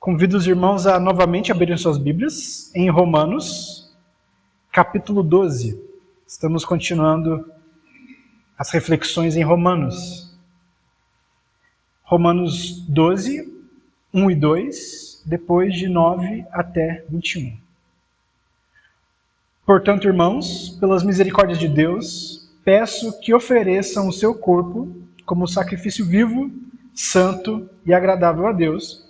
Convido os irmãos a novamente abrirem suas Bíblias em Romanos, capítulo 12. Estamos continuando as reflexões em Romanos. Romanos 12, 1 e 2, depois de 9 até 21. Portanto, irmãos, pelas misericórdias de Deus, peço que ofereçam o seu corpo como sacrifício vivo, santo e agradável a Deus.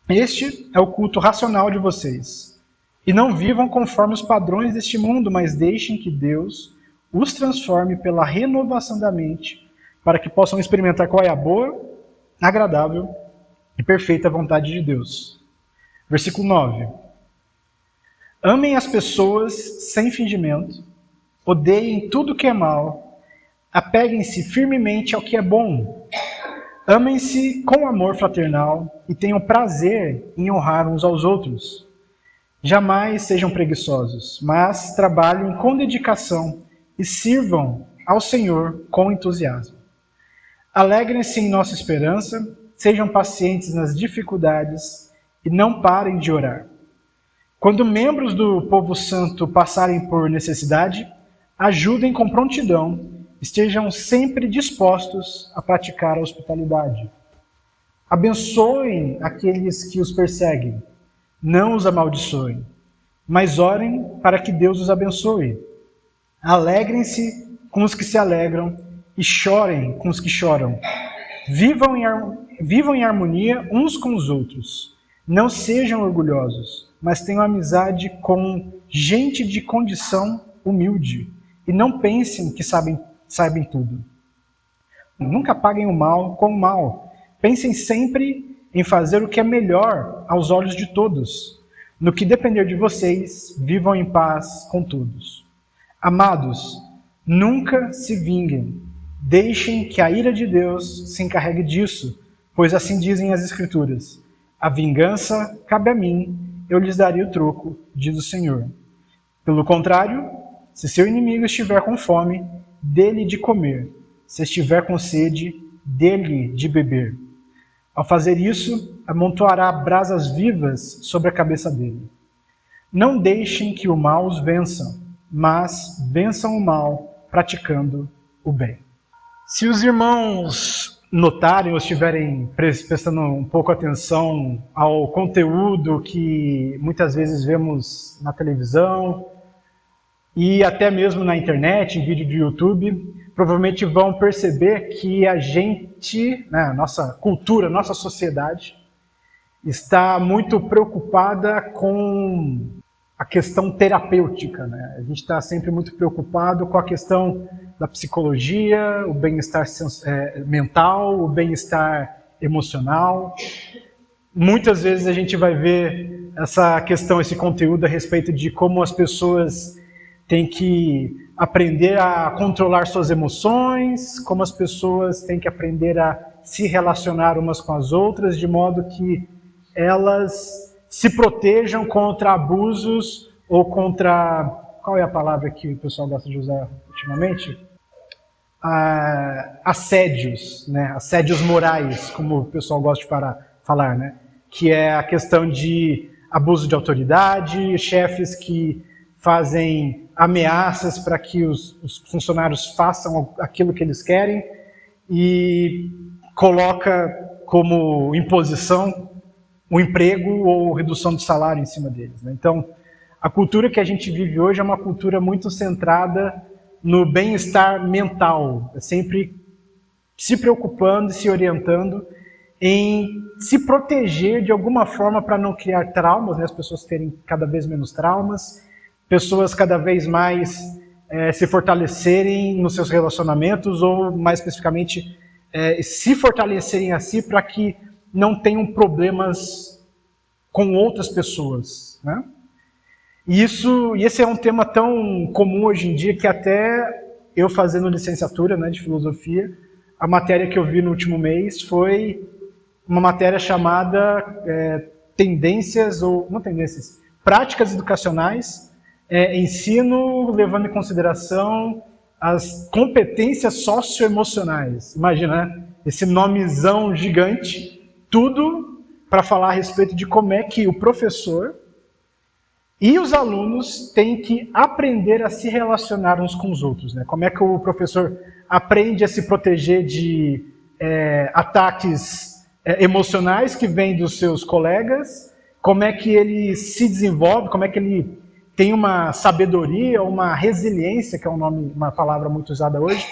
Este é o culto racional de vocês. E não vivam conforme os padrões deste mundo, mas deixem que Deus os transforme pela renovação da mente, para que possam experimentar qual é a boa, agradável e perfeita vontade de Deus. Versículo 9. Amem as pessoas sem fingimento, odeiem tudo que é mal, apeguem-se firmemente ao que é bom. Amem-se com amor fraternal e tenham prazer em honrar uns aos outros. Jamais sejam preguiçosos, mas trabalhem com dedicação e sirvam ao Senhor com entusiasmo. Alegrem-se em nossa esperança, sejam pacientes nas dificuldades e não parem de orar. Quando membros do povo santo passarem por necessidade, ajudem com prontidão. Estejam sempre dispostos a praticar a hospitalidade. Abençoem aqueles que os perseguem. Não os amaldiçoem, mas orem para que Deus os abençoe. Alegrem-se com os que se alegram e chorem com os que choram. Vivam em harmonia uns com os outros. Não sejam orgulhosos, mas tenham amizade com gente de condição humilde. E não pensem que sabem tudo. Nunca paguem o mal com o mal. Pensem sempre em fazer o que é melhor aos olhos de todos. No que depender de vocês, vivam em paz com todos. Amados, nunca se vinguem. Deixem que a ira de Deus se encarregue disso, pois assim dizem as Escrituras. A vingança cabe a mim, eu lhes darei o troco, diz o Senhor. Pelo contrário, se seu inimigo estiver com fome, dê-lhe de comer. Se estiver com sede, dê-lhe de beber. Ao fazer isso, amontoará brasas vivas sobre a cabeça dele. Não deixem que o mal os vença, mas vençam o mal praticando o bem. Se os irmãos notarem ou estiverem prestando um pouco atenção ao conteúdo que muitas vezes vemos na televisão, e até mesmo na internet, em vídeo de YouTube, provavelmente vão perceber que a gente, a nossa cultura, a nossa sociedade, está muito preocupada com a questão terapêutica. A gente está sempre muito preocupado com a questão da psicologia, o bem-estar mental, o bem-estar emocional. Muitas vezes a gente vai ver essa questão, esse conteúdo a respeito de como as pessoas têm que aprender a controlar suas emoções, como as pessoas têm que aprender a se relacionar umas com as outras, de modo que elas se protejam contra abusos ou contra... Qual é a palavra que o pessoal gosta de usar ultimamente? Assédios, assédios morais, como o pessoal gosta de falar, que é a questão de abuso de autoridade, chefes que fazem ameaças para que os funcionários façam aquilo que eles querem e coloca como imposição o emprego ou redução de salário em cima deles. Então, a cultura que a gente vive hoje é uma cultura muito centrada no bem-estar mental, sempre se preocupando e se orientando em se proteger de alguma forma para não criar traumas, as pessoas terem cada vez menos traumas, pessoas cada vez mais se fortalecerem nos seus relacionamentos ou, mais especificamente, se fortalecerem a si para que não tenham problemas com outras pessoas. E esse é um tema tão comum hoje em dia que até eu fazendo licenciatura de filosofia, a matéria que eu vi no último mês foi uma matéria chamada práticas educacionais, ensino levando em consideração as competências socioemocionais. Imagina, esse nomezão gigante, tudo para falar a respeito de como é que o professor e os alunos têm que aprender a se relacionar uns com os outros, né? Como é que o professor aprende a se proteger de ataques emocionais que vêm dos seus colegas, como é que ele se desenvolve, como é que ele tem uma sabedoria, uma resiliência, que é uma palavra muito usada hoje,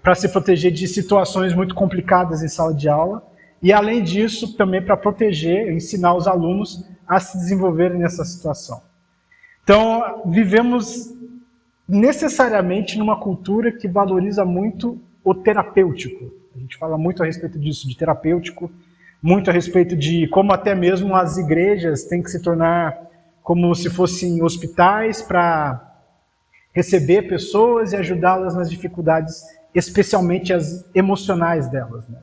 para se proteger de situações muito complicadas em sala de aula, e além disso, também para proteger, ensinar os alunos a se desenvolverem nessa situação. Então, vivemos necessariamente numa cultura que valoriza muito o terapêutico. A gente fala muito a respeito disso, de terapêutico, muito a respeito de como até mesmo as igrejas têm que se tornar como se fossem hospitais para receber pessoas e ajudá-las nas dificuldades, especialmente as emocionais delas, né?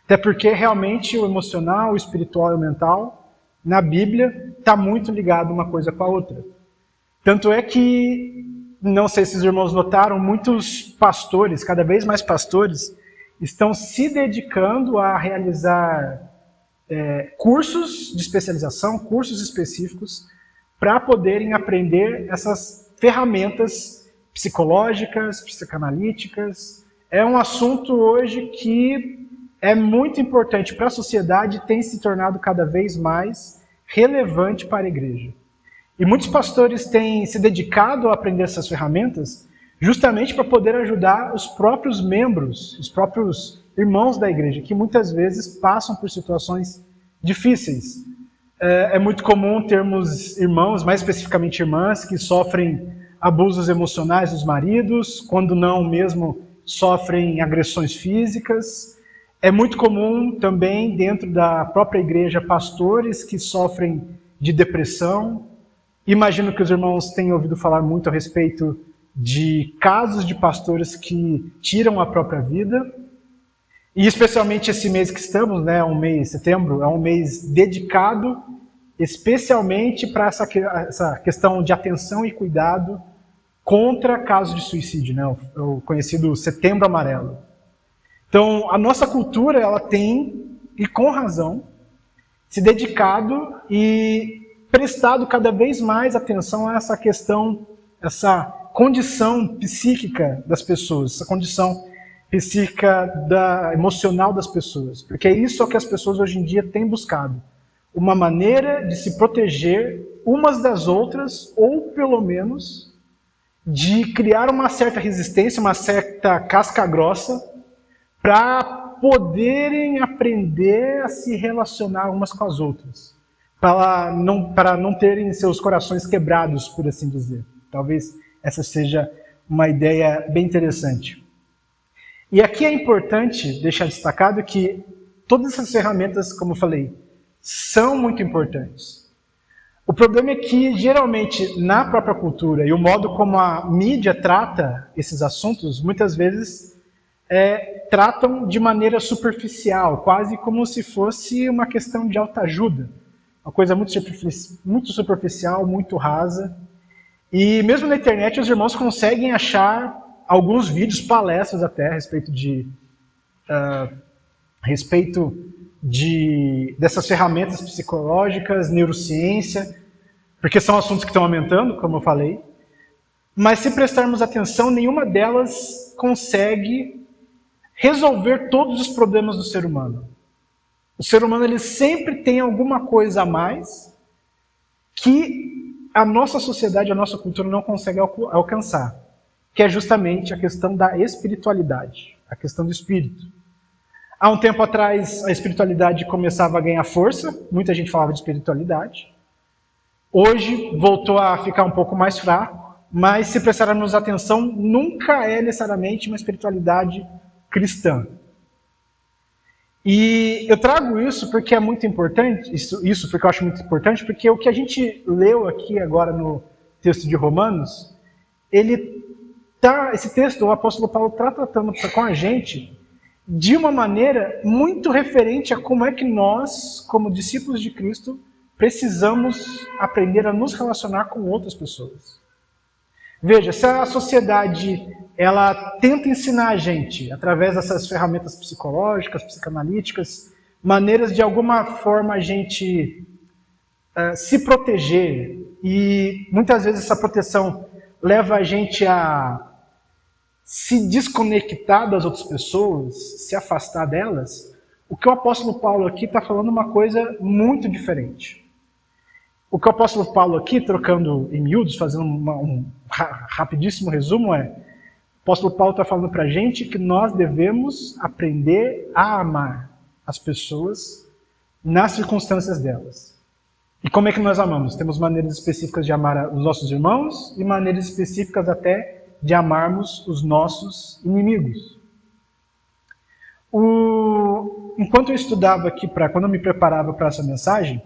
Até porque realmente o emocional, o espiritual e o mental, na Bíblia, está muito ligado uma coisa com a outra. Tanto é que, não sei se os irmãos notaram, muitos pastores, cada vez mais pastores, estão se dedicando a realizar cursos de especialização, cursos específicos, para poderem aprender essas ferramentas psicológicas, psicanalíticas. É um assunto hoje que é muito importante para a sociedade e tem se tornado cada vez mais relevante para a igreja. E muitos pastores têm se dedicado a aprender essas ferramentas justamente para poder ajudar os próprios membros, os próprios irmãos da igreja, que muitas vezes passam por situações difíceis. É muito comum termos irmãos, mais especificamente irmãs, que sofrem abusos emocionais dos maridos, quando não mesmo sofrem agressões físicas. É muito comum também dentro da própria igreja pastores que sofrem de depressão. Imagino que os irmãos tenham ouvido falar muito a respeito de casos de pastores que tiram a própria vida. E especialmente esse mês que estamos, né, setembro, é um mês dedicado especialmente para essa questão de atenção e cuidado contra casos de suicídio, né, o conhecido Setembro Amarelo. Então, a nossa cultura, ela tem, e com razão, se dedicado e prestado cada vez mais atenção a essa questão, essa condição psíquica das pessoas, essa condição psíquica emocional das pessoas. Porque é isso que as pessoas hoje em dia têm buscado. Uma maneira de se proteger umas das outras, ou pelo menos de criar uma certa resistência, uma certa casca grossa, para poderem aprender a se relacionar umas com as outras. Para não terem seus corações quebrados, por assim dizer. Talvez essa seja uma ideia bem interessante. E aqui é importante deixar destacado que todas essas ferramentas, como eu falei, são muito importantes. O problema é que, geralmente, na própria cultura e o modo como a mídia trata esses assuntos, muitas vezes tratam de maneira superficial, quase como se fosse uma questão de autoajuda. Uma coisa muito superficial, muito rasa. E mesmo na internet os irmãos conseguem achar alguns vídeos, palestras até, a respeito dessas ferramentas psicológicas, neurociência, porque são assuntos que estão aumentando, como eu falei. Mas se prestarmos atenção, nenhuma delas consegue resolver todos os problemas do ser humano. O ser humano ele sempre tem alguma coisa a mais que a nossa sociedade, a nossa cultura não consegue alcançar, que é justamente a questão da espiritualidade, a questão do espírito. Há um tempo atrás, a espiritualidade começava a ganhar força, muita gente falava de espiritualidade. Hoje, voltou a ficar um pouco mais fraco, mas se prestarmos atenção, nunca é necessariamente uma espiritualidade cristã. E eu trago isso porque é muito importante, isso porque eu acho muito importante, porque o que a gente leu aqui agora no texto de Romanos, esse texto, o apóstolo Paulo está tratando com a gente de uma maneira muito referente a como é que nós, como discípulos de Cristo, precisamos aprender a nos relacionar com outras pessoas. Veja, se a sociedade ela tenta ensinar a gente, através dessas ferramentas psicológicas, psicanalíticas, maneiras de alguma forma a gente se proteger, e muitas vezes essa proteção leva a gente a se desconectar das outras pessoas, se afastar delas. O que o apóstolo Paulo aqui está falando é uma coisa muito diferente. O que o apóstolo Paulo aqui, trocando em miúdos, fazendo um rapidíssimo resumo, o apóstolo Paulo está falando para a gente que nós devemos aprender a amar as pessoas nas circunstâncias delas. E como é que nós amamos? Temos maneiras específicas de amar os nossos irmãos e maneiras específicas até de amarmos os nossos inimigos. Enquanto eu estudava aqui, quando eu me preparava para essa mensagem,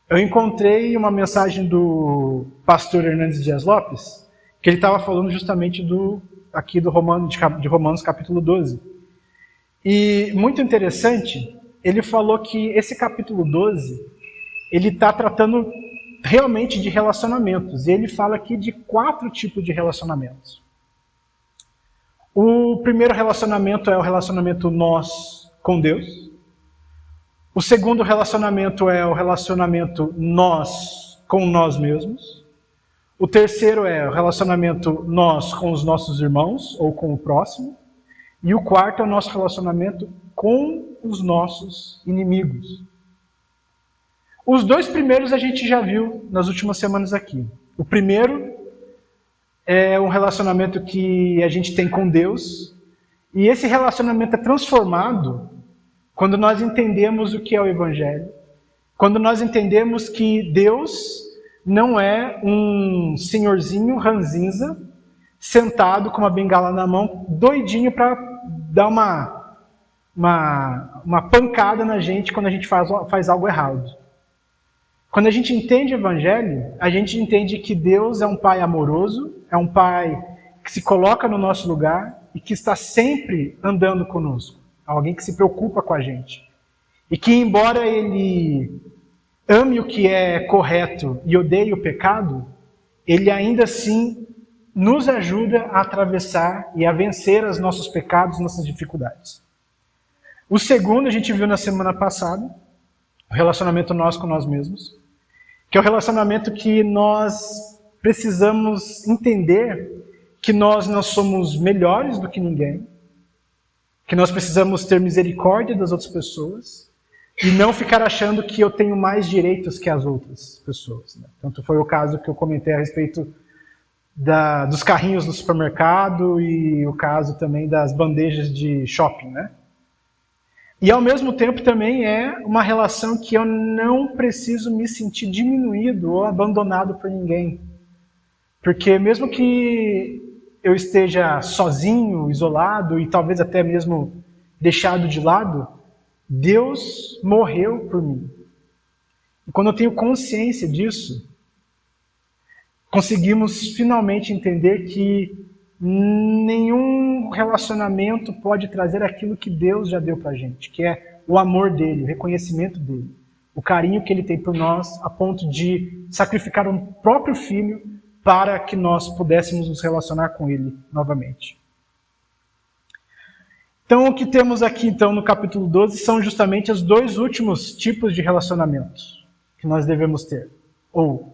eu encontrei uma mensagem do pastor Hernandes Dias Lopes, que ele estava falando justamente de Romanos capítulo 12. E muito interessante, ele falou que esse capítulo 12, ele está tratando realmente de relacionamentos. E ele fala aqui de 4 tipos de relacionamentos. O primeiro relacionamento é o relacionamento nós com Deus. O segundo relacionamento é o relacionamento nós com nós mesmos. O terceiro é o relacionamento nós com os nossos irmãos ou com o próximo. E o quarto é o nosso relacionamento com os nossos inimigos. Os 2 primeiros a gente já viu nas últimas semanas aqui. O primeiro é um relacionamento que a gente tem com Deus, e esse relacionamento é transformado quando nós entendemos o que é o Evangelho, quando nós entendemos que Deus não é um senhorzinho ranzinza, sentado com uma bengala na mão, doidinho para dar uma pancada na gente quando a gente faz algo errado. Quando a gente entende o Evangelho, a gente entende que Deus é um Pai amoroso, é um Pai que se coloca no nosso lugar e que está sempre andando conosco. Alguém que se preocupa com a gente. E que, embora Ele ame o que é correto e odeie o pecado, Ele ainda assim nos ajuda a atravessar e a vencer os nossos pecados, nossas dificuldades. O segundo a gente viu na semana passada, o relacionamento nós com nós mesmos, que é o relacionamento que nós precisamos entender que nós não somos melhores do que ninguém, que nós precisamos ter misericórdia das outras pessoas e não ficar achando que eu tenho mais direitos que as outras pessoas. Né? Tanto foi o caso que eu comentei a respeito dos carrinhos no supermercado e o caso também das bandejas de shopping, né? E ao mesmo tempo também é uma relação que eu não preciso me sentir diminuído ou abandonado por ninguém. Porque mesmo que eu esteja sozinho, isolado e talvez até mesmo deixado de lado, Deus morreu por mim. E quando eu tenho consciência disso, conseguimos finalmente entender que nenhum relacionamento pode trazer aquilo que Deus já deu pra gente, que é o amor dele, o reconhecimento dele, o carinho que ele tem por nós, a ponto de sacrificar um próprio filho para que nós pudéssemos nos relacionar com ele novamente. Então, o que temos aqui no capítulo 12 são justamente os 2 últimos tipos de relacionamentos que nós devemos ter. Ou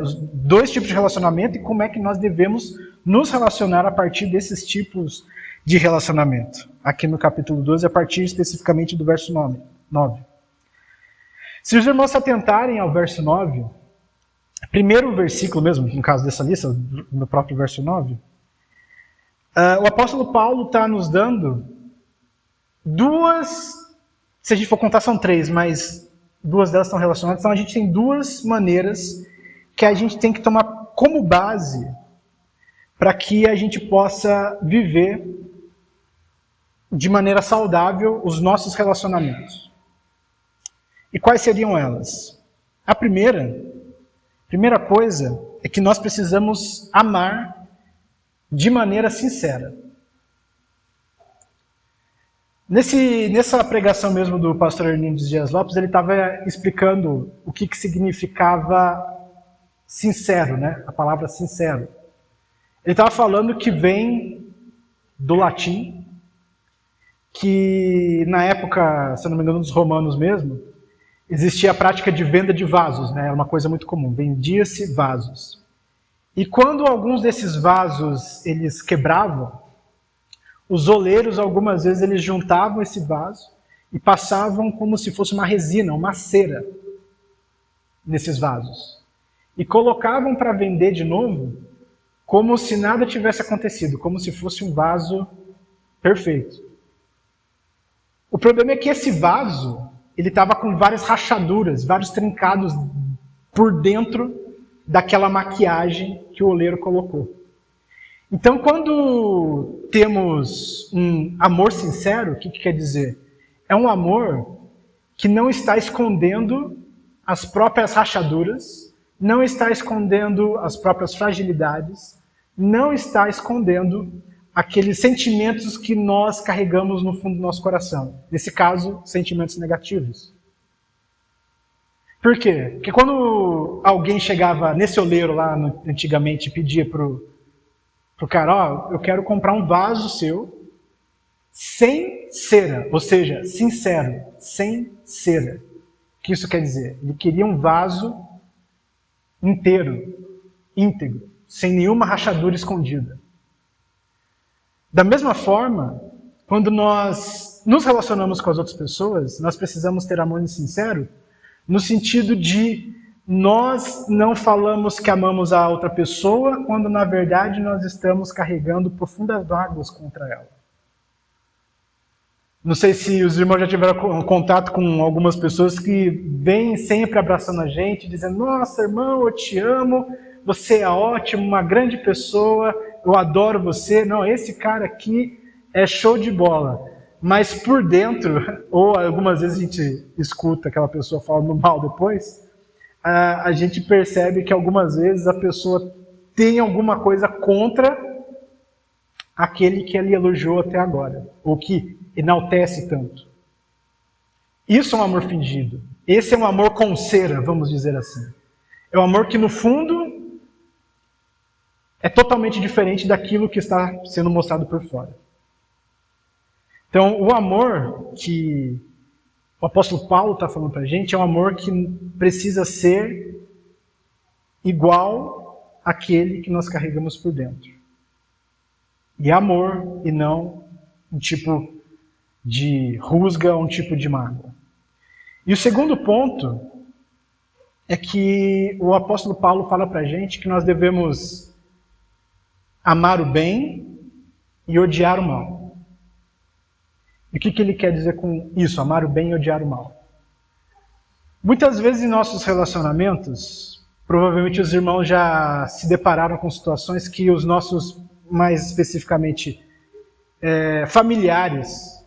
os 2 tipos de relacionamento e como é que nós devemos nos relacionar a partir desses tipos de relacionamento. Aqui no capítulo 12, a partir especificamente do verso 9. Se os irmãos se atentarem ao verso 9, primeiro versículo mesmo, no caso dessa lista, no próprio verso 9, o apóstolo Paulo está nos dando 2, se a gente for contar são 3, mas 2 delas estão relacionadas, então a gente tem 2 maneiras que a gente tem que tomar como base para que a gente possa viver de maneira saudável os nossos relacionamentos. E quais seriam elas? A primeira coisa é que nós precisamos amar de maneira sincera. Nessa pregação mesmo do pastor Hernandes Dias Lopes, ele estava explicando o que significava sincero, né? A palavra sincero. Ele estava falando que vem do latim, que na época, se não me engano, dos romanos mesmo, existia a prática de venda de vasos, né? Era uma coisa muito comum, vendia-se vasos. E quando alguns desses vasos eles quebravam, os oleiros algumas vezes eles juntavam esse vaso e passavam como se fosse uma resina, uma cera nesses vasos. E colocavam para vender de novo como se nada tivesse acontecido, como se fosse um vaso perfeito. O problema é que esse vaso, ele estava com várias rachaduras, vários trincados por dentro daquela maquiagem que o oleiro colocou. Então, quando temos um amor sincero, o que quer dizer? É um amor que não está escondendo as próprias rachaduras, não está escondendo as próprias fragilidades, não está escondendo aqueles sentimentos que nós carregamos no fundo do nosso coração. Nesse caso, sentimentos negativos. Por quê? Porque quando alguém chegava nesse oleiro lá antigamente e pedia pro cara, ó, eu quero comprar um vaso seu sem cera, ou seja, sincero, sem cera. O que isso quer dizer? Ele queria um vaso inteiro, íntegro, sem nenhuma rachadura escondida. Da mesma forma, quando nós nos relacionamos com as outras pessoas, nós precisamos ter amor sincero, no sentido de nós não falamos que amamos a outra pessoa, quando na verdade nós estamos carregando profundas mágoas contra ela. Não sei se os irmãos já tiveram contato com algumas pessoas que vêm sempre abraçando a gente, dizendo, nossa, irmão, eu te amo, você é ótimo, uma grande pessoa, eu adoro você. Não, esse cara aqui é show de bola. Mas por dentro, ou algumas vezes a gente escuta aquela pessoa falando mal depois, a gente percebe que algumas vezes a pessoa tem alguma coisa contra aquele que ele elogiou até agora, ou que enaltece tanto. Isso é um amor fingido. Esse é um amor com cera, vamos dizer assim. É um amor que no fundo é totalmente diferente daquilo que está sendo mostrado por fora. Então, o amor que o apóstolo Paulo está falando para a gente é um amor que precisa ser igual àquele que nós carregamos por dentro. E amor, e não um tipo de rusga, um tipo de mágoa. E o segundo ponto é que o apóstolo Paulo fala para a gente que nós devemos amar o bem e odiar o mal. E o que ele quer dizer com isso, amar o bem e odiar o mal? Muitas vezes em nossos relacionamentos, provavelmente os irmãos já se depararam com situações que os nossos, mais especificamente, familiares,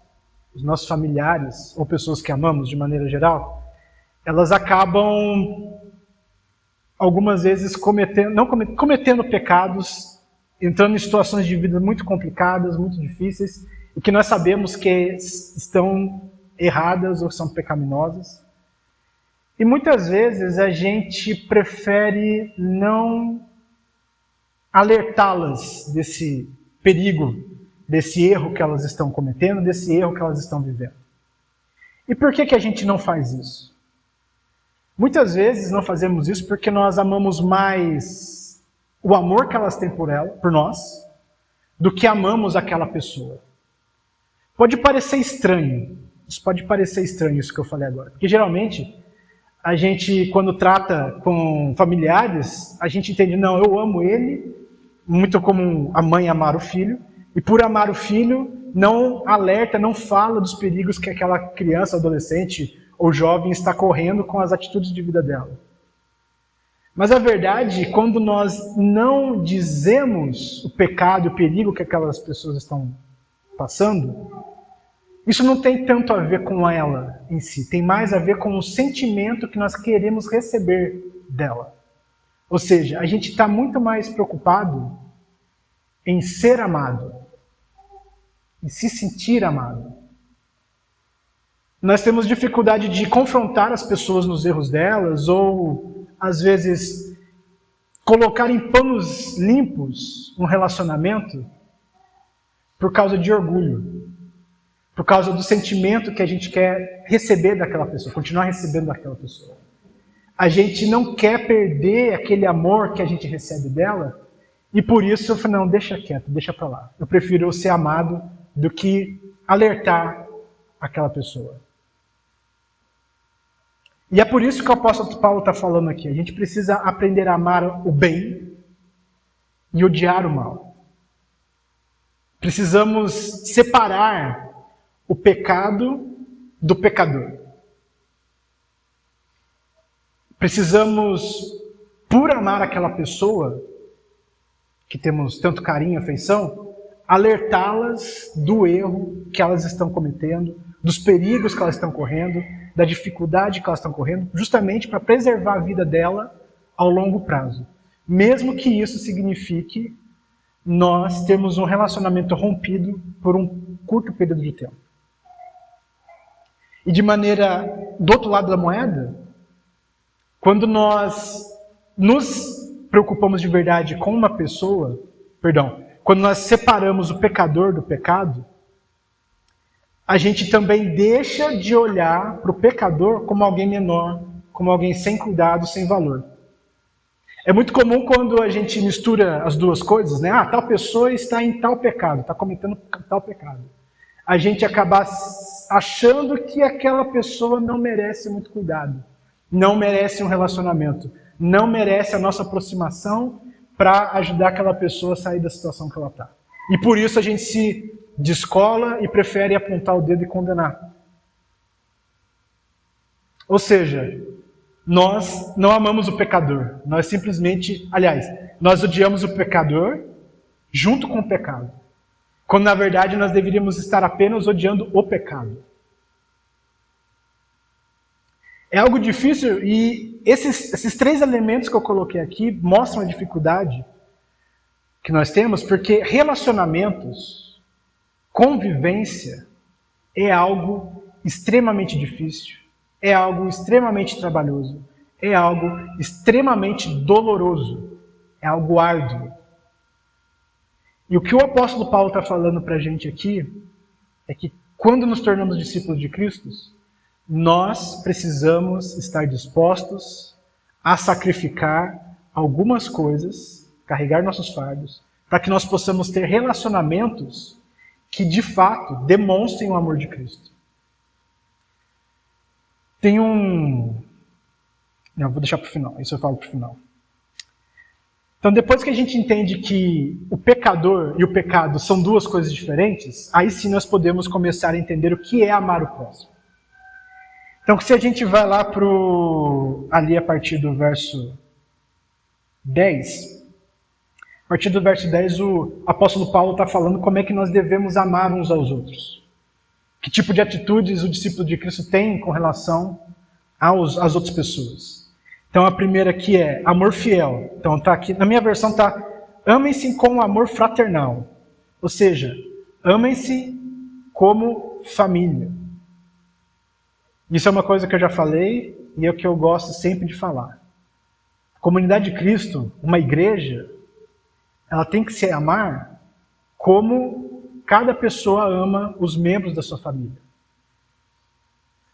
os nossos familiares, ou pessoas que amamos de maneira geral, elas acabam, algumas vezes, cometendo pecados, entrando em situações de vida muito complicadas, muito difíceis, e que nós sabemos que estão erradas ou são pecaminosas. E muitas vezes a gente prefere não alertá-las desse perigo, desse erro que elas estão cometendo, desse erro que elas estão vivendo. E por que a gente não faz isso? Muitas vezes não fazemos isso porque nós amamos mais o amor que elas têm por nós, do que amamos aquela pessoa. Pode parecer estranho, isso que eu falei agora, porque geralmente a gente, quando trata com familiares, a gente entende, não, eu amo ele, muito como a mãe amar o filho, e por amar o filho, não alerta, não fala dos perigos que aquela criança, adolescente ou jovem está correndo com as atitudes de vida dela. Mas a verdade, quando nós não dizemos o pecado, o perigo que aquelas pessoas estão passando, isso não tem tanto a ver com ela em si, tem mais a ver com o sentimento que nós queremos receber dela. Ou seja, a gente está muito mais preocupado em ser amado, em se sentir amado. Nós temos dificuldade de confrontar as pessoas nos erros delas, ou, às vezes, colocar em panos limpos um relacionamento por causa de orgulho. por causa do sentimento que a gente quer receber daquela pessoa, continuar recebendo daquela pessoa. A gente não quer perder aquele amor que a gente recebe dela, e por isso eu falei, não, deixa quieto, deixa pra lá. Eu prefiro ser amado do que alertar aquela pessoa. E é por isso que o apóstolo Paulo está falando aqui. A gente precisa aprender a amar o bem e odiar o mal. Precisamos separar o pecado do pecador. Precisamos, por amar aquela pessoa que temos tanto carinho e afeição, alertá-las do erro que elas estão cometendo, dos perigos que elas estão correndo, da dificuldade que elas estão correndo, justamente para preservar a vida dela ao longo prazo. Mesmo que isso signifique nós termos um relacionamento rompido por um curto período de tempo. E de maneira, do outro lado da moeda, quando nós nos preocupamos de verdade com uma pessoa, quando nós separamos o pecador do pecado, a gente também deixa de olhar para o pecador como alguém menor, como alguém sem cuidado, sem valor. É muito comum quando a gente mistura as duas coisas, né? Ah, tal pessoa está em tal pecado, está cometendo tal pecado. A gente acaba achando que aquela pessoa não merece muito cuidado, não merece um relacionamento, não merece a nossa aproximação para ajudar aquela pessoa a sair da situação que ela está. E por isso a gente se descola e prefere apontar o dedo e condenar. Ou seja, nós não amamos o pecador. Nós simplesmente, aliás, nós odiamos o pecador junto com o pecado. Quando na verdade nós deveríamos estar apenas odiando o pecado. É algo difícil e esses três elementos que eu coloquei aqui mostram a dificuldade que nós temos, porque relacionamentos, convivência, é algo extremamente difícil, é algo extremamente trabalhoso, é algo extremamente doloroso, é algo árduo. E o que o apóstolo Paulo está falando para a gente aqui é que quando nos tornamos discípulos de Cristo, nós precisamos estar dispostos a sacrificar algumas coisas, carregar nossos fardos, para que nós possamos ter relacionamentos que de fato demonstrem o amor de Cristo. Tem um... Não, vou deixar para o final, isso eu falo para o final. Então, depois que a gente entende que o pecador e o pecado são duas coisas diferentes, aí sim nós podemos começar a entender o que é amar o próximo. Então, se a gente vai lá ali a partir do verso 10, a partir do verso 10 o apóstolo Paulo está falando como é que nós devemos amar uns aos outros. Que tipo de atitudes o discípulo de Cristo tem com relação às outras pessoas. Então a primeira aqui é amor fiel. Então tá aqui, na minha versão está amem-se com amor fraternal. Ou seja, amem-se como família. Isso é uma coisa que eu já falei e é o que eu gosto sempre de falar. A comunidade de Cristo, uma igreja, ela tem que se amar como cada pessoa ama os membros da sua família.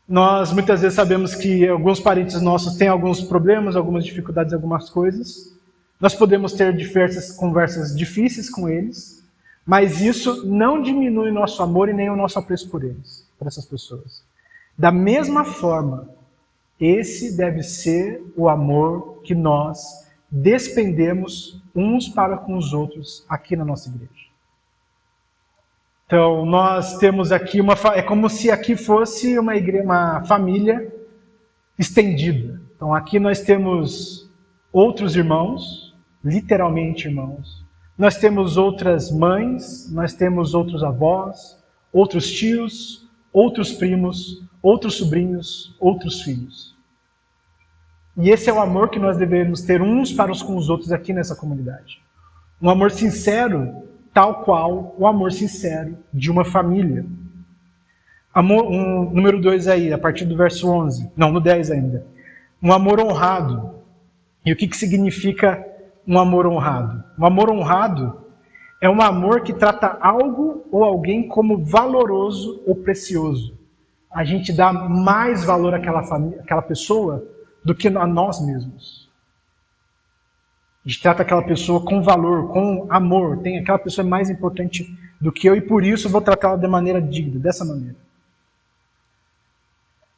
Nós muitas vezes sabemos que alguns parentes nossos têm alguns problemas, algumas dificuldades, algumas coisas. Nós podemos ter diversas conversas difíceis com eles, mas isso não diminui o nosso amor e nem o nosso apreço por eles, por essas pessoas. Da mesma forma, esse deve ser o amor que nós despendemos uns para com os outros aqui na nossa igreja. Então, nós temos aqui é como se aqui fosse uma família estendida. Então, aqui nós temos outros irmãos, literalmente irmãos. Nós temos outras mães, nós temos outros avós, outros tios, outros primos, outros sobrinhos, outros filhos. E esse é o amor que nós devemos ter uns para com os outros aqui nessa comunidade. Um amor sincero, tal qual o amor sincero de uma família. Número 2 aí, a partir do verso 11. Não, no 10 ainda. Um amor honrado. E o que significa um amor honrado? Um amor honrado É um amor que trata algo ou alguém como valoroso ou precioso. A gente dá mais valor àquela pessoa do que a nós mesmos. A gente trata aquela pessoa com valor, com amor. Aquela pessoa é mais importante do que eu e por isso vou tratá-la de maneira digna, dessa maneira.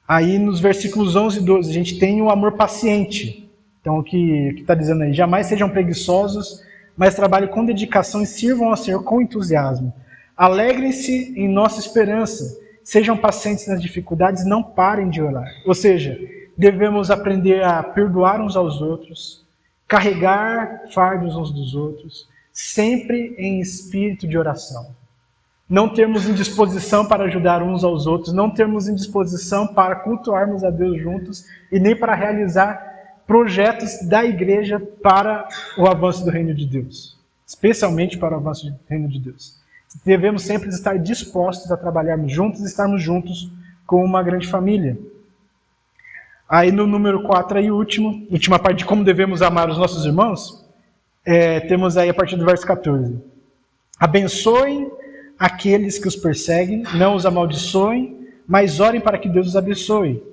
Aí nos versículos 11 e 12 a gente tem o amor paciente. Então o que está dizendo aí? Jamais sejam preguiçosos, mas trabalhem com dedicação e sirvam ao Senhor com entusiasmo. Alegrem-se em nossa esperança. Sejam pacientes nas dificuldades, não parem de orar. Ou seja, devemos aprender a perdoar uns aos outros, carregar fardos uns dos outros, sempre em espírito de oração. Não termos indisposição para ajudar uns aos outros, não termos indisposição para cultuarmos a Deus juntos e nem para realizar projetos da igreja para o avanço do reino de Deus, especialmente para o avanço do reino de Deus. Devemos sempre estar dispostos a trabalharmos juntos e estarmos juntos com uma grande família. Aí no número 4 e última parte de como devemos amar os nossos irmãos, temos aí a partir do verso 14. Abençoem aqueles que os perseguem, não os amaldiçoem, mas orem para que Deus os abençoe.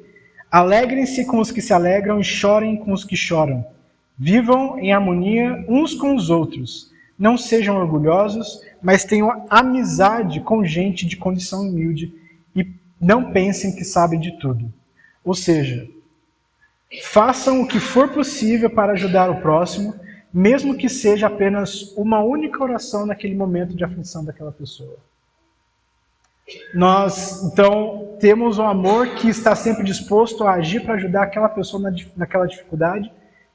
Alegrem-se com os que se alegram e chorem com os que choram. Vivam em harmonia uns com os outros. Não sejam orgulhosos, mas tenham amizade com gente de condição humilde e não pensem que sabem de tudo. Ou seja, façam o que for possível para ajudar o próximo, mesmo que seja apenas uma única oração naquele momento de aflição daquela pessoa. Nós, então, temos um amor que está sempre disposto a agir para ajudar aquela pessoa naquela dificuldade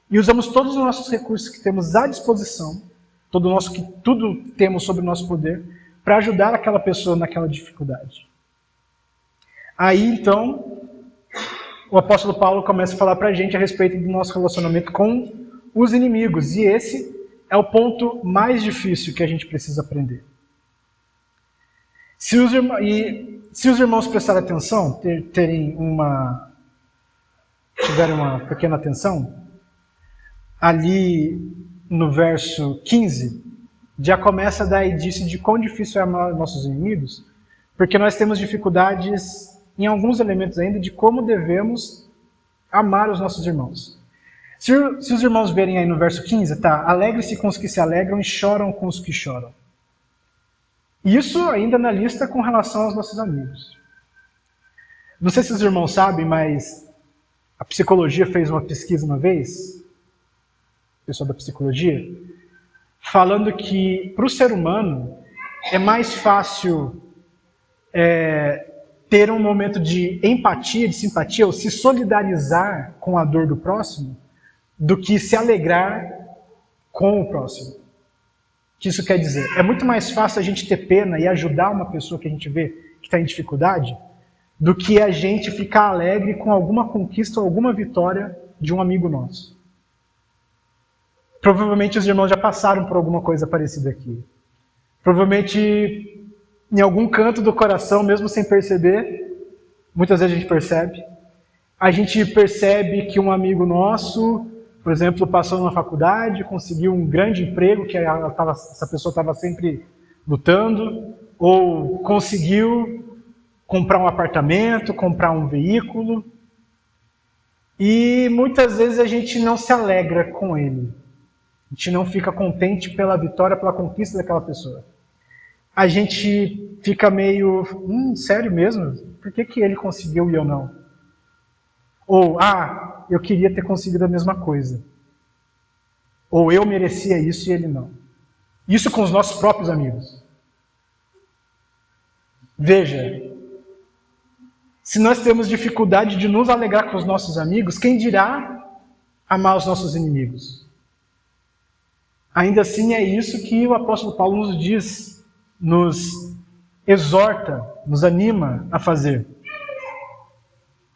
e usamos todos os nossos recursos que temos à disposição, tudo temos sobre o nosso poder, para ajudar aquela pessoa naquela dificuldade. Aí, então, o apóstolo Paulo começa a falar para a gente a respeito do nosso relacionamento com os inimigos. E esse é o ponto mais difícil que a gente precisa aprender. Se os irmãos prestarem atenção, tiverem uma pequena atenção, ali no verso 15, já começa a dar indício de quão difícil é amar nossos inimigos, porque nós temos dificuldades em alguns elementos ainda de como devemos amar os nossos irmãos. Se os irmãos verem aí no verso 15, tá? Alegre-se com os que se alegram e choram com os que choram. Isso ainda na lista com relação aos nossos amigos. Não sei se os irmãos sabem, mas a psicologia fez uma pesquisa uma vez, o pessoal da psicologia, falando que para o ser humano é mais fácil ter um momento de empatia, de simpatia, ou se solidarizar com a dor do próximo, do que se alegrar com o próximo. O que isso quer dizer? É muito mais fácil a gente ter pena e ajudar uma pessoa que a gente vê que está em dificuldade, do que a gente ficar alegre com alguma conquista ou alguma vitória de um amigo nosso. Provavelmente os irmãos já passaram por alguma coisa parecida aqui. Provavelmente em algum canto do coração, mesmo sem perceber, muitas vezes a gente percebe que um amigo nosso, por exemplo, passou numa faculdade, conseguiu um grande emprego que essa pessoa estava sempre lutando, ou conseguiu comprar um apartamento, comprar um veículo, e muitas vezes a gente não se alegra com ele. A gente não fica contente pela vitória, pela conquista daquela pessoa. A gente fica meio, sério mesmo? Por que ele conseguiu e eu não? Ou, eu queria ter conseguido a mesma coisa. Ou eu merecia isso e ele não. Isso com os nossos próprios amigos. Veja, se nós temos dificuldade de nos alegrar com os nossos amigos, quem dirá amar os nossos inimigos? Ainda assim é isso que o apóstolo Paulo nos diz, nos exorta, nos anima a fazer.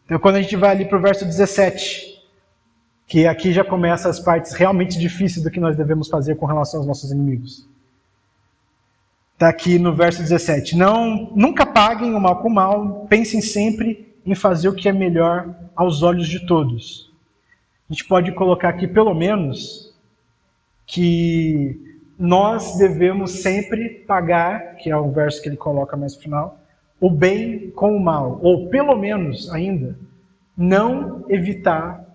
Então quando a gente vai ali para o verso 17, que aqui já começa as partes realmente difíceis do que nós devemos fazer com relação aos nossos inimigos. Está aqui no verso 17. Nunca paguem o mal com o mal, pensem sempre em fazer o que é melhor aos olhos de todos. A gente pode colocar aqui pelo menos que nós devemos sempre pagar, que é o verso que ele coloca mais no final, o bem com o mal, ou pelo menos ainda, não evitar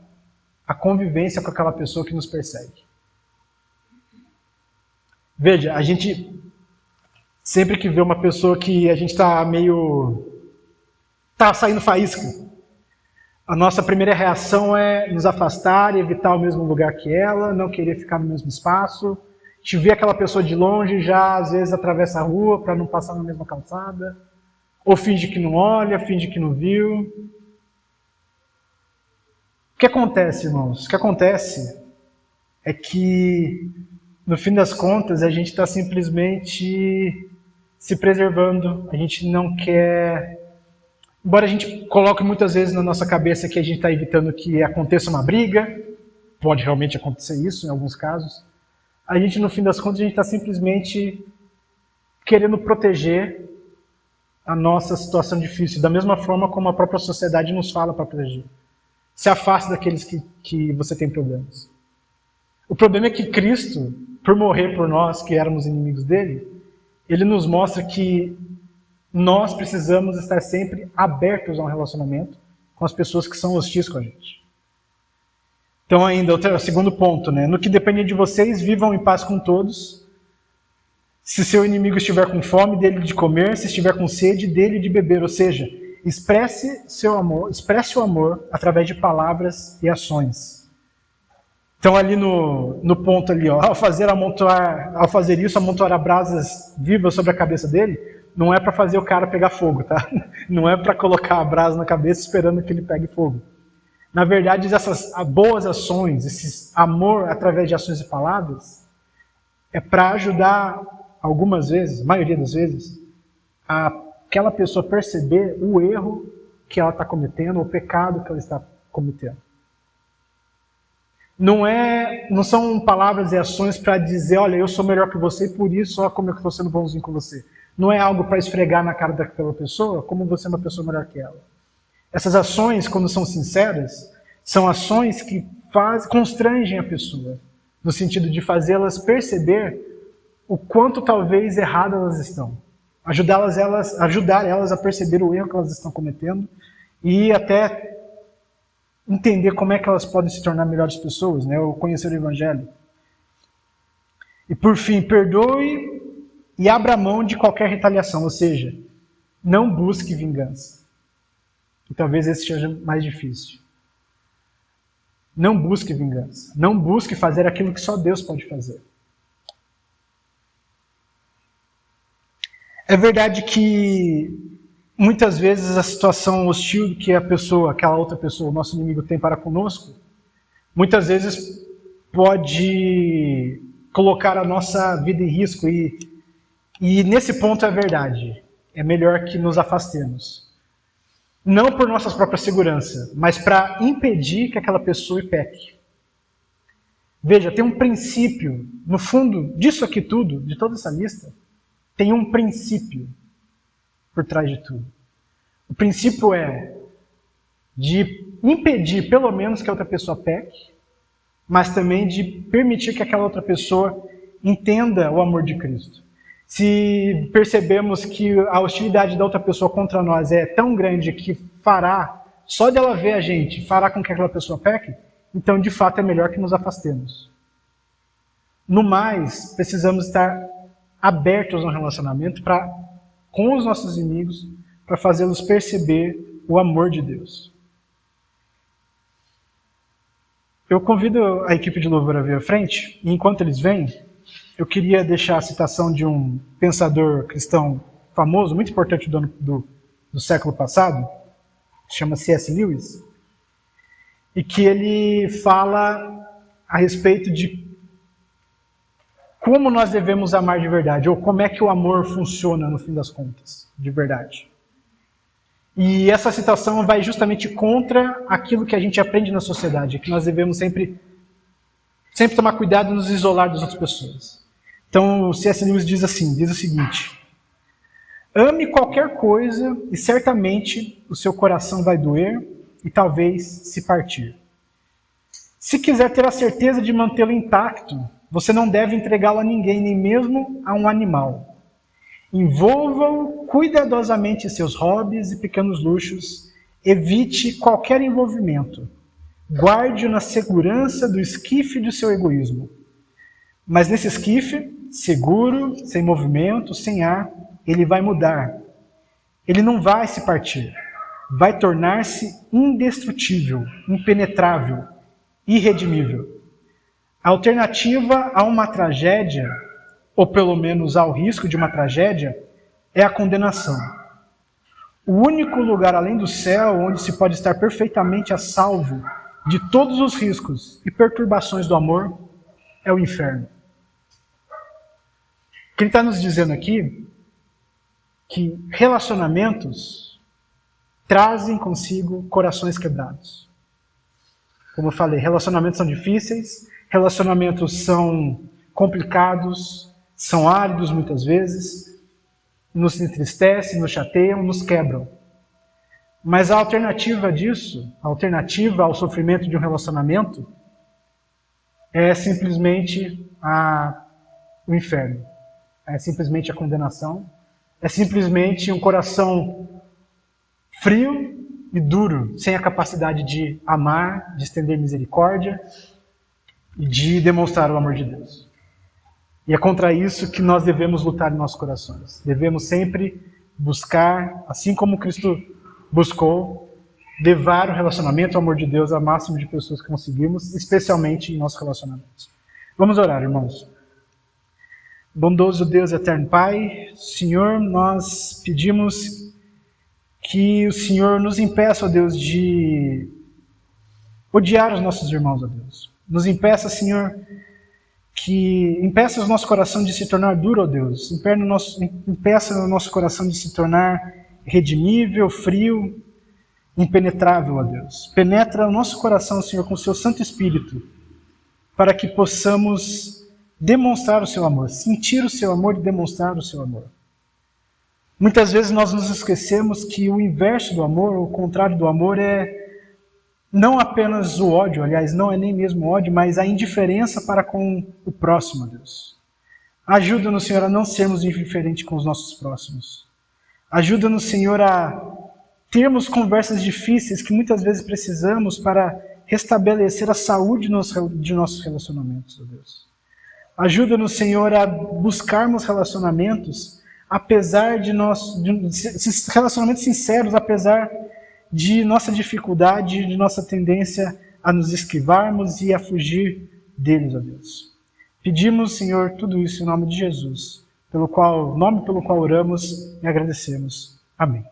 a convivência com aquela pessoa que nos persegue. Veja, a gente sempre que vê uma pessoa que a gente está saindo faísca, a nossa primeira reação é nos afastar e evitar o mesmo lugar que ela, não querer ficar no mesmo espaço. A gente vê aquela pessoa de longe, já às vezes atravessa a rua para não passar na mesma calçada, ou finge que não olha, finge que não viu. O que acontece, irmãos? O que acontece é que, no fim das contas, a gente está simplesmente se preservando, a gente não quer... Embora a gente coloque muitas vezes na nossa cabeça que a gente está evitando que aconteça uma briga, pode realmente acontecer isso em alguns casos, a gente, no fim das contas, a gente está simplesmente querendo proteger a nossa situação difícil, da mesma forma como a própria sociedade nos fala para proteger. Se afaste daqueles que você tem problemas. O problema é que Cristo, por morrer por nós, que éramos inimigos dele, ele nos mostra que nós precisamos estar sempre abertos a um relacionamento com as pessoas que são hostis com a gente. Então ainda, o segundo ponto, né? No que depender de vocês, vivam em paz com todos. Se seu inimigo estiver com fome, dele de comer. Se estiver com sede, dele de beber. Ou seja, expresse o amor através de palavras e ações. Então ali no ponto ali, ó, ao fazer isso, amontoar brasas vivas sobre a cabeça dele, não é para fazer o cara pegar fogo, tá? Não é para colocar a brasa na cabeça esperando que ele pegue fogo. Na verdade, essas boas ações, esse amor através de ações e palavras, é para ajudar algumas vezes, a maioria das vezes, aquela pessoa perceber o erro que ela está cometendo, o pecado que ela está cometendo. Não são palavras e ações para dizer, olha, eu sou melhor que você e por isso, ó, como eu estou sendo bonzinho com você. Não é algo para esfregar na cara daquela pessoa, como você é uma pessoa melhor que ela. Essas ações, quando são sinceras, são ações que constrangem a pessoa, no sentido de fazê-las perceber o quanto talvez erradas elas estão. Ajudar elas a perceber o erro que elas estão cometendo e até entender como é que elas podem se tornar melhores pessoas, né? Ou conhecer o Evangelho. E por fim, perdoe e abra mão de qualquer retaliação, ou seja, não busque vingança. E talvez esse seja mais difícil. Não busque vingança. Não busque fazer aquilo que só Deus pode fazer. É verdade que muitas vezes a situação hostil que aquela outra pessoa, o nosso inimigo tem para conosco, muitas vezes pode colocar a nossa vida em risco e nesse ponto é verdade. É melhor que nos afastemos. Não por nossa própria segurança, mas para impedir que aquela pessoa peque. Veja, tem um princípio, no fundo disso aqui tudo, de toda essa lista, tem um princípio por trás de tudo. O princípio é de impedir, pelo menos, que a outra pessoa peque, mas também de permitir que aquela outra pessoa entenda o amor de Cristo. Se percebemos que a hostilidade da outra pessoa contra nós é tão grande que só de ela ver a gente, fará com que aquela pessoa peque, então, de fato, é melhor que nos afastemos. No mais, precisamos estar abertos a um relacionamento com os nossos inimigos, para fazê-los perceber o amor de Deus. Eu convido a equipe de louvor a vir à frente, e enquanto eles vêm, eu queria deixar a citação de um pensador cristão famoso, muito importante do século passado, que se chama C.S. Lewis, e que ele fala a respeito de como nós devemos amar de verdade, ou como é que o amor funciona no fim das contas, de verdade. E essa citação vai justamente contra aquilo que a gente aprende na sociedade, que nós devemos sempre tomar cuidado e nos isolar das outras pessoas. Então, o C.S. Lewis diz o seguinte: ame qualquer coisa e certamente o seu coração vai doer e talvez se partir. Se quiser ter a certeza de mantê-lo intacto, Você não deve entregá-lo a ninguém, nem mesmo a um animal. Envolva-o cuidadosamente em seus hobbies e pequenos luxos. Evite qualquer envolvimento. Guarde-o na segurança do esquife do seu egoísmo. Mas nesse esquife, seguro, sem movimento, sem ar, ele vai mudar. Ele não vai se partir. Vai tornar-se indestrutível, impenetrável, irredimível. A alternativa a uma tragédia, ou pelo menos ao risco de uma tragédia, é a condenação. O único lugar além do céu onde se pode estar perfeitamente a salvo de todos os riscos e perturbações do amor é o inferno. O que ele está nos dizendo aqui, que relacionamentos trazem consigo corações quebrados. Como eu falei, relacionamentos são difíceis, relacionamentos são complicados, são áridos muitas vezes, nos entristecem, nos chateiam, nos quebram. Mas a alternativa disso, a alternativa ao sofrimento de um relacionamento, é simplesmente o inferno. É simplesmente a condenação. É simplesmente um coração frio e duro, sem a capacidade de amar, de estender misericórdia e de demonstrar o amor de Deus. E é contra isso que nós devemos lutar em nossos corações. Devemos sempre buscar, assim como Cristo buscou, levar o relacionamento, o amor de Deus ao máximo de pessoas que conseguimos, especialmente em nossos relacionamentos. Vamos orar, irmãos. Bondoso Deus e eterno Pai, Senhor, nós pedimos que o Senhor nos impeça, ó Deus, de odiar os nossos irmãos, ó Deus. Nos impeça, Senhor, que impeça o nosso coração de se tornar duro, ó Deus. Impeça o nosso coração de se tornar redimível, frio, impenetrável, ó Deus. Penetra o nosso coração, Senhor, com o seu Santo Espírito, para que possamos demonstrar o seu amor, sentir o seu amor e demonstrar o seu amor. Muitas vezes nós nos esquecemos que o inverso do amor, o contrário do amor, é não apenas o ódio, aliás, não é nem mesmo o ódio, mas a indiferença para com o próximo, Deus. Ajuda-nos, Senhor, a não sermos indiferentes com os nossos próximos. Ajuda-nos, Senhor, a termos conversas difíceis que muitas vezes precisamos para restabelecer a saúde de nossos relacionamentos, ó Deus. Ajuda-nos, Senhor, a buscarmos relacionamentos, apesar de relacionamentos sinceros, apesar de nossa dificuldade, de nossa tendência a nos esquivarmos e a fugir deles, ó Deus. Pedimos, Senhor, tudo isso em nome de Jesus, nome pelo qual oramos e agradecemos. Amém.